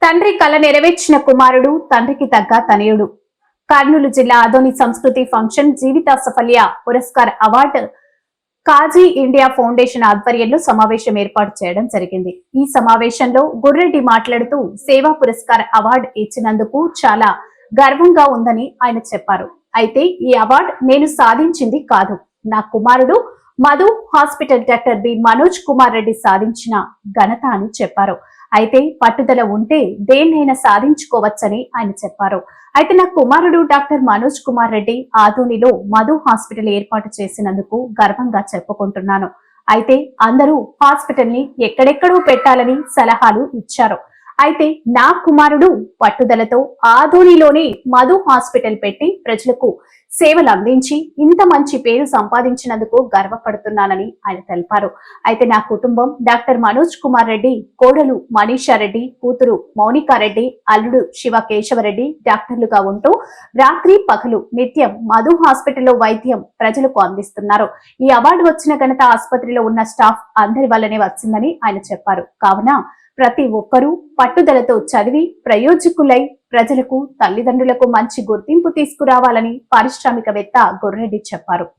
తండ్రి కల నెరవేర్చిన కుమారుడు తండ్రికి తగ్గ తనయుడు. కర్నూలు జిల్లా ఆదోని సంస్కృతి ఫంక్షన్ జీవిత సఫల్య పురస్కార్ అవార్డు కాజీ ఇండియా ఫౌండేషన్ ఆధ్వర్యంలో సమావేశం ఏర్పాటు చేయడం జరిగింది. ఈ సమావేశంలో గుర్రెడ్డి మాట్లాడుతూ సేవా పురస్కార్ అవార్డు ఇచ్చినందుకు చాలా గర్వంగా ఉందని ఆయన చెప్పారు. అయితే ఈ అవార్డు నేను సాధించింది కాదు, నా కుమారుడు Madhu hospital doctor B Manoj Kumar Reddy సాధించిన ఘనత అని చెప్పారు. అయితే పట్టుదల ఉంటే దేన్నైనా సాధించుకోవచ్చని ఆయన చెప్పారు. అయితే నా కుమారుడు డాక్టర్ మనోజ్ కుమార్ రెడ్డి ఆదోనిలో మధు హాస్పిటల్ ఏర్పాటు చేసినందుకు గర్వంగా చెప్పుకుంటున్నాను. అయితే అందరూ హాస్పిటల్ ని ఎక్కడెక్కడో పెట్టాలని సలహాలు ఇచ్చారు. అయితే నా కుమారుడు పట్టుదలతో ఆదోనిలోనే మధు హాస్పిటల్ పెట్టి ప్రజలకు సేవలు అందించి ఇంత మంచి పేరు సంపాదించినందుకు గర్వపడుతున్నానని ఆయన తెలిపారు. అయితే నా కుటుంబం డాక్టర్ మనోజ్ కుమార్ రెడ్డి, కోడలు మనీషా రెడ్డి, కూతురు మౌనికారెడ్డి, అల్లుడు శివ కేశవరెడ్డి డాక్టర్లుగా ఉంటూ రాత్రి పగలు నిత్యం మధు హాస్పిటల్లో వైద్యం ప్రజలకు అందిస్తున్నారు. ఈ అవార్డు వచ్చిన ఘనత ఆసుపత్రిలో ఉన్న స్టాఫ్ అందరి వల్లనే వచ్చిందని ఆయన చెప్పారు. కావున ప్రతి ఒక్కరూ పట్టుదలతో చదివి ప్రయోజకులై ప్రజలకు తల్లిదండ్రులకు మంచి గుర్తింపు తీసుకురావాలని పారిశ్రామికవేత్త గుర్రెడ్డి చెప్పారు.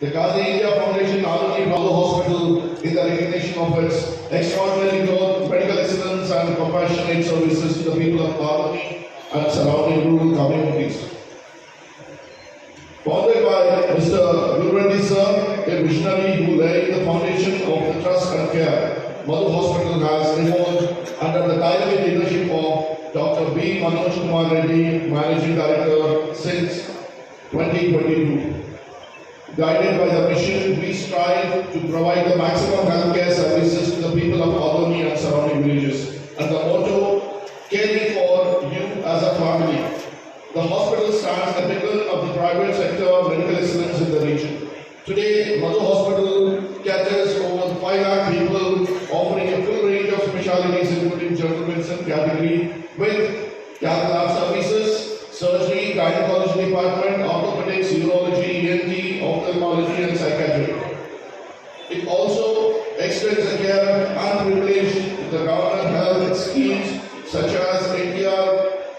The Kazi India Foundation Adoni Bravo Hospital in the recognition of its extraordinary growth, medical excellence and compassionate services to the people of Adoni and surrounding rural communities. Founded by Mr. Gurreddy sir, a visionary who laid the foundation of the trust and care, Madhu Hospital has evolved under the dynamic leadership of Dr. B. Manoj Kumar Reddy, Managing Director since 2022. Guided by the mission, we strive to provide the maximum healthcare services to the people of Adoni and surrounding villages. And the motto, caring for you as a family. The hospital stands at the pinnacle of the private sector medical excellence in the region. Today, Madhu Hospital caters over 5 lakh people, offering a full range of specialties including general medicine category with cath lab services, surgery, gynecology department, orthopedics, urology, ENT, ophthalmology and psychiatry. It also extends the care unprivileged to the government health schemes such as India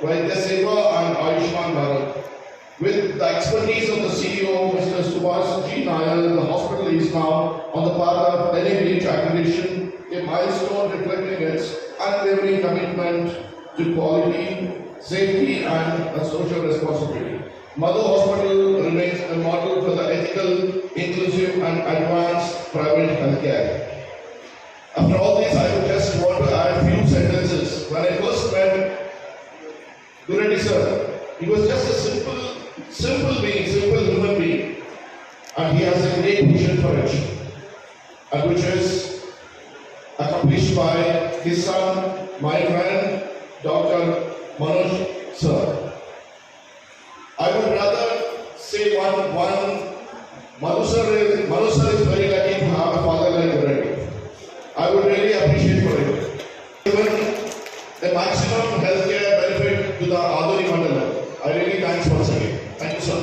Vaidya Seva and Ayushman Bharat. With the expertise of the CEO, Mr. Subhash G. Nair, the hospital is now on the path of NABH accreditation, a milestone reflecting its unwavering commitment to quality, safety and social responsibility. Madhu Hospital remains a model for the ethical, inclusive and advanced private healthcare. After all this, I would just want to add a few sentences. When I first met Gurreddy sir, he was just a simple being, simple human being, and he has a great vision for it, and which is accomplished by his son, my friend, Dr. Manoj sir. I would rather say one Manu sir is very lucky to have a father like Gurreddy. I would really appreciate for it. Given the maximum healthcare benefit to the Adoni Mandala. I really thanks once again. Thank you, sir.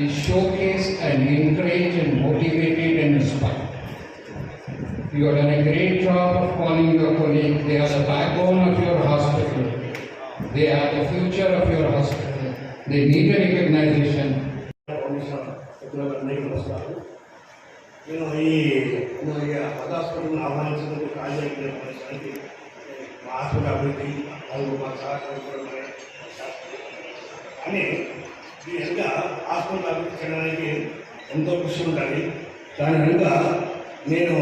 Is showcased and encouraged and motivated and inspired. You have done a great job of calling your colleagues. They are the backbone of your hospital. They are the future of your hospital. They need a recognition. నేను ఈ హాస్పిటల్ని ఆహ్వానించినందుకు కాజాకి మా hospital అభివృద్ధి అది మా సహకారం కానీ ఈ వెనుక హాస్పిటల్ అభివృద్ధి చేయడానికి ఎంతో కృషి ఉండాలి. దాని వెనుక నేను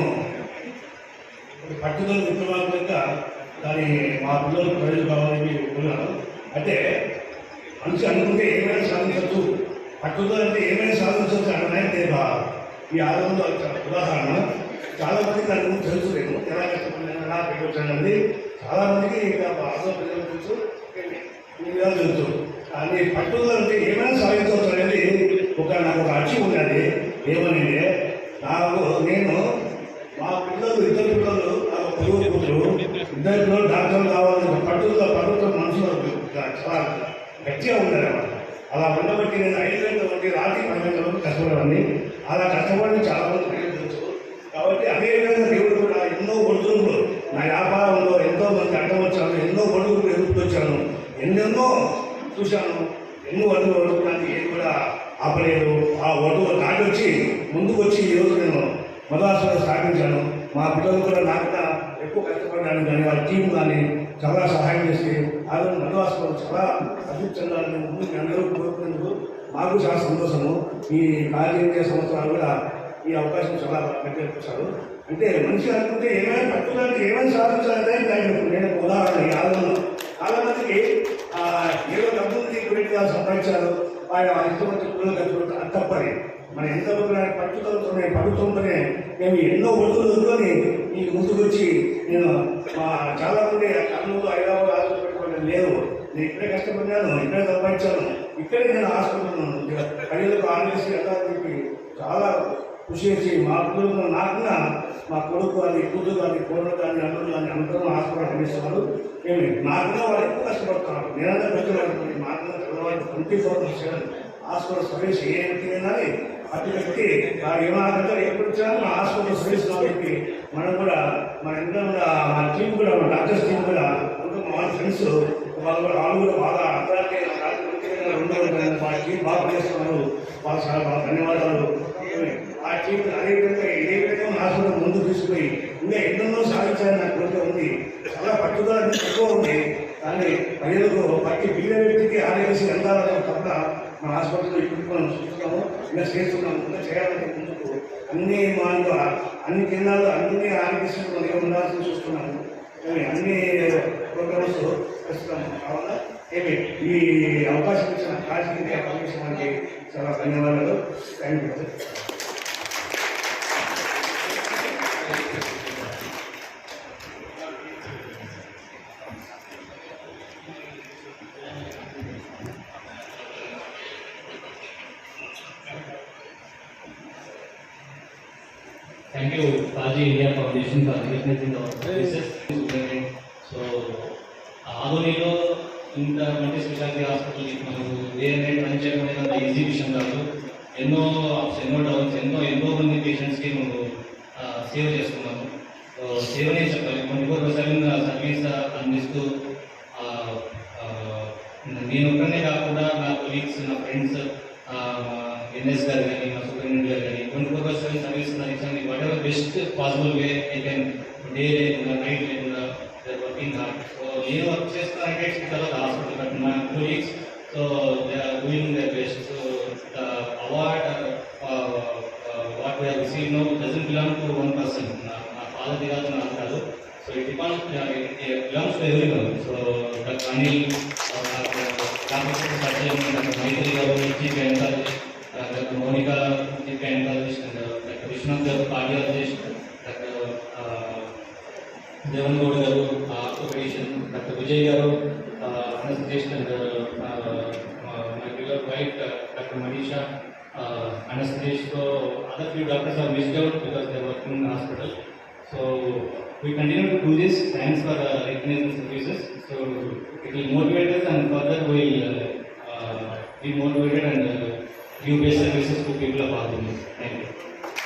పట్టుదల విత్తనాల దాని మా పిల్లలకు ప్రజలు కావాలని ఉన్నాను. అయితే మనిషి అనుకుంటే ఏమైనా సాధించవచ్చు, పట్టుదల అంటే ఏమైనా సాధించవచ్చు అన్నది ఈ ఆరోగ్యంలో ఉదాహరణ. చాలామందికి దాని గురించి తెలుసు, నేను ఎలా కష్టపడినా పెట్టవచ్చానండి. చాలామందికి ఇంకా ఆరోగ్య ప్రజలు తెలుసు, తెలుసు. కానీ పట్టుదల అంటే ఏమైనా సాధించవచ్చు అనేది నాకు ఒక అర్జీ ఉన్నది. ఏమని నేను మా పిల్లలు ఇద్దరు పిల్లలు నాకు పొరుగు కూతురు ఇద్దరు పిల్లలు డాక్టర్లు కావాలని పట్టుదల మనసులో చాలా గట్టిగా ఉన్నారు. అలా ఉండబట్టి నేను 5 గంటల వంటి రాత్రి 10 గంటల వరకు కష్టపడేవాడిని. అలా కష్టపడి చాలా మంది ప్రయత్నించు. కాబట్టి అదేవిధంగా దేవుడు కూడా ఎన్నో ఒడుగులు నా వ్యాపారంలో ఎంతో మంది అడ్డం వచ్చాను, ఎన్నో ఒడుగులు ఎదుర్కొచ్చాను, ఎన్నెన్నో చూశాను. ఎన్నో అడుగులు ఒడుగుడానికి ఏది కూడా ఆపలేదు. ఆ ఒడుగు దాటి వచ్చి ముందుకు వచ్చి ఈరోజు నేను మదర్సాను స్థాపించాను. మా పిల్లలు కూడా నాకన్నా ఎక్కువ కష్టపడడానికి కానీ వాళ్ళ టీం కానీ చాలా సహాయం చేసి ఆ రోజు మదర్సాను చాలా అభివృద్ధి చెందాలని ముందు అందరూ కోరుకునేందుకు మాకు చాలా సంతోషము. ఈ కార్య సంవత్సరాలు కూడా ఈ అవకాశం చాలా పెట్టేస్తారు. అంటే మనిషి అనుకుంటే ఏమైనా పట్టుదలకి ఏమైనా సాధించాలంటే నేను ఉదాహరణ చాలా మందికి ఏదో డబ్బు ఉంది గురించి సంపాదించారు, ఆయన ఇష్టపడి పిల్లలు ఖర్చు అది తప్పని మన ఎంత పట్టుదలతోనే మేము ఎన్నో ఒడుగులు వదులుకొని ఈ ముందుకు వచ్చి నేను చాలా మంది కర్నూలు హైదరాబాద్ హాస్పిటల్ పెట్టుకోవడం లేదు. నేను ఇక్కడే కష్టపడినాను, ఇక్కడే సంపాదించాను, ఇక్కడే నేను హాస్పిటల్ ప్రజలకు ఆలోచించి ఎలా చెప్పి చాలా కృషి చేసి మా పిల్లలు నాకున్నా మా కొడుకు కానీ కూతురు కానీ కోడలు కానీ అల్లుడు కానీ అందరూ హాస్పిటల్ పండిస్తున్నారు. ఏమి నాకున్నా వాళ్ళు ఎక్కువ కష్టపడుతున్నారు. నేనంతా కష్టపడుతుంది నాకున్నా పిల్లవాళ్ళు 24/7 హాస్పిటల్ సర్వీస్ ఏ వ్యక్తి కానీ అతి వ్యక్తి ఏమైనా ఎప్పుడు వచ్చారో మా హాస్పిటల్ సర్వీస్ చెప్పి మనం కూడా మన ఇంట్లో కూడా మా టీం కూడా మా డాక్టర్స్ టీం కూడా మా ఫ్రెండ్స్ వాళ్ళు కూడా బాగా అందరికీ మా టీం బాగా పనిచేస్తున్నారు. వాళ్ళు చాలా బాగా ధన్యవాదాలు. ఆ టీం అదేవిధంగా ఇదే విధంగా హాస్పిటల్ ముందుకు తీసుకుపోయి ఇంకా ఎన్నెన్నో సాధించాలని నాకు కోరిక ఉంది. చాలా పట్టుదల ఎక్కువ ఉంది. కానీ ప్రజలకు ప్రతి బియ్య వ్యక్తికి ఆరోగ్యశ్రీ అందాలని తప్ప మన హాస్పిటల్లో ఇప్పుడు మనం చూస్తున్నాము, ఇంకా చేస్తున్నాము, ఇంకా చేయాలంటే ముందుకు అన్ని అన్ని కేంద్రాలు అన్ని ఆరోగ్యశ్రీ మనం ఉండాల్సి చూస్తున్నాము. అన్ని ప్రోగ్రామ్స్ చేస్తున్నాము. కావున ఈ అవకాశం ఇచ్చిన కాశీ ఫౌండేషన్కి చాలా ధన్యవాదాలు. Thank you. Thank you, Kaji India Foundation, for recognizing our services. So, ఆధునిలో ఇంత మల్టీ స్పెషాలిటీ హాస్పిటల్ మనకు వేరే రన్ చేయడం అనేది ఈజీ విషయం కాదు. ఎన్నో అప్స్, ఎన్నో డౌన్స్, ఎంతో మంది పేషెంట్స్కి మనం సేవ చేస్తున్నాము. సేవనే చెప్పాలి. 24/7 సర్వీస్ అందిస్తూ నేను ఒక్కనే కాకుండా నా కొలీగ్స్, నా ఫ్రెండ్స్, ఎన్ఎస్ గారు కానీ, మా సూపరింటెండెంట్ గారు కానీ 24/7 సర్వీస్ అందించండి. Whatever best possible way I can day లేకుండా నైట్ లేకుండా వర్కింగ్ హార్డ్. సో నేను వర్క్ చేస్తానంటే తర్వాత hospital but my colleagues so they are doing their best. So the award what we have received now doesn't belong to one person. నా father కాదు, నాకు కాదు. So it belongs to everyone. So doctor Anil, Maitri garu, chief gynaecologist, doctor Monica, chief gynaecologist, and doctor Vishwanath గారు, cardiologist, doctor Devan Goud గారు, orthopaedician, doctor Vijay గారు, anaesthetist, and my beloved wife doctor Manisha, anaesthetist. So other few doctors are missed out because they are working in the hospital. So we continue to do this. Thanks for recognizing services. So it will motivate us, and further we will be motivated and give best services to people of Adoni.